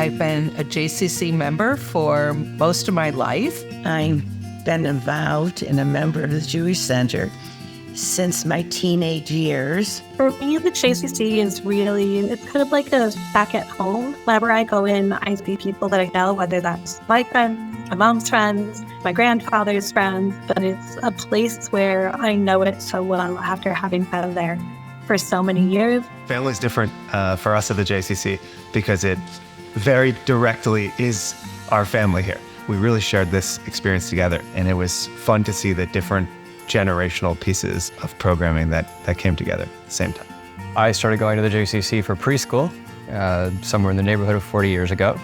I've been a JCC member for most of my life. I've been involved and a member of the Jewish Center since my teenage years. For me, the JCC is really, it's kind of like a back at home. Whenever I go in, I see people that I know, whether that's my friends, my mom's friends, my grandfather's friends, but it's a place where I know it so well after having been there for so many years. Family's different for us at the JCC because it very directly is our family here. We really shared this experience together, and it was fun to see the different generational pieces of programming that came together at the same time. I started going to the JCC for preschool somewhere in the neighborhood of 40 years ago.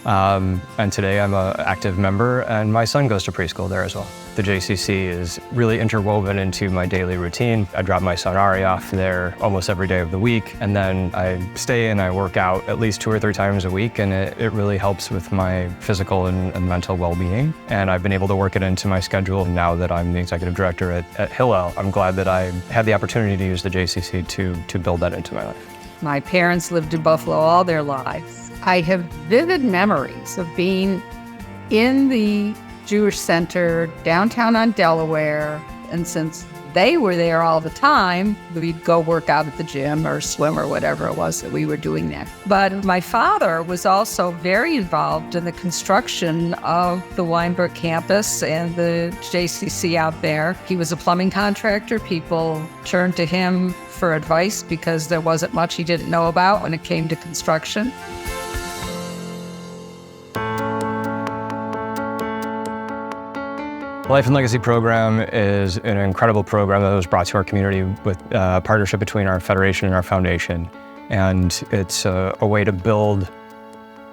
And today I'm an active member, and my son goes to preschool there as well. The JCC is really interwoven into my daily routine. I drop my son Ari off there almost every day of the week, and then I stay and I work out at least 2 or 3 times a week, and it really helps with my physical and mental well-being. And I've been able to work it into my schedule now that I'm the executive director at Hillel. I'm glad that I had the opportunity to use the JCC to build that into my life. My parents lived in Buffalo all their lives. I have vivid memories of being in the Jewish Center downtown on Delaware, and since they were there all the time, we'd go work out at the gym or swim or whatever it was that we were doing there. But my father was also very involved in the construction of the Weinberg campus and the JCC out there. He was a plumbing contractor. People turned to him for advice because there wasn't much he didn't know about when it came to construction. The Life and Legacy program is an incredible program that was brought to our community with a partnership between our federation and our foundation. And it's a way to build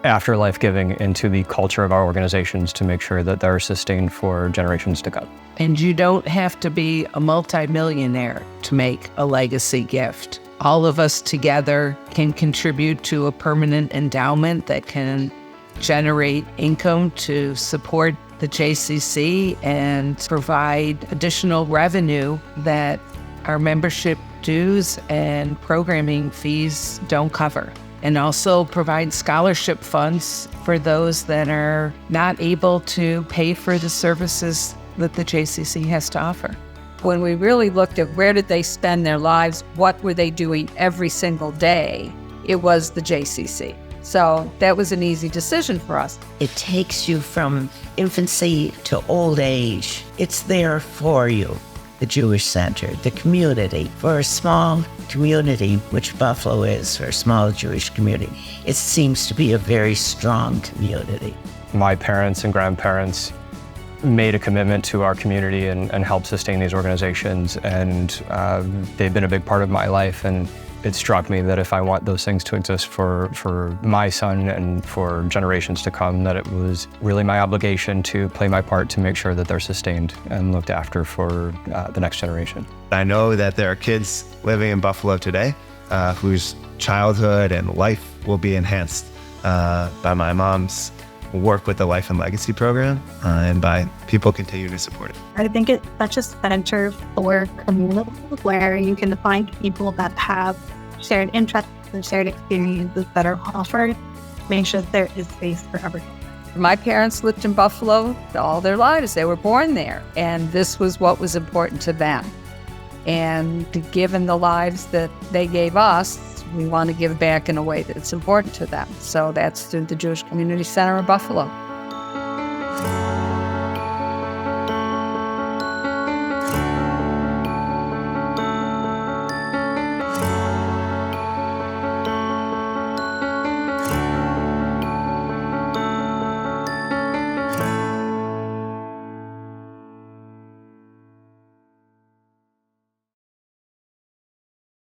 afterlife giving into the culture of our organizations to make sure that they're sustained for generations to come. And you don't have to be a multimillionaire to make a legacy gift. All of us together can contribute to a permanent endowment that can generate income to support the JCC and provide additional revenue that our membership dues and programming fees don't cover. And also provide scholarship funds for those that are not able to pay for the services that the JCC has to offer. When we really looked at where did they spend their lives, what were they doing every single day, it was the JCC. So that was an easy decision for us. It takes you from infancy to old age. It's there for you. The Jewish Center, the community, for a small community, which Buffalo is, for a small Jewish community, it seems to be a very strong community. My parents and grandparents made a commitment to our community and helped sustain these organizations, and they've been a big part of my life. And it struck me that if I want those things to exist for my son and for generations to come, that it was really my obligation to play my part to make sure that they're sustained and looked after for the next generation. I know that there are kids living in Buffalo today whose childhood and life will be enhanced by my mom's work with the Life and Legacy program and by people continuing to support it. I think it's such a center for community where you can find people that have shared interests and shared experiences that are offered. Make sure there is space for everyone. My parents lived in Buffalo all their lives. They were born there, and this was what was important to them. And given the lives that they gave us, we want to give back in a way that's important to them. So that's through the Jewish Community Center of Buffalo.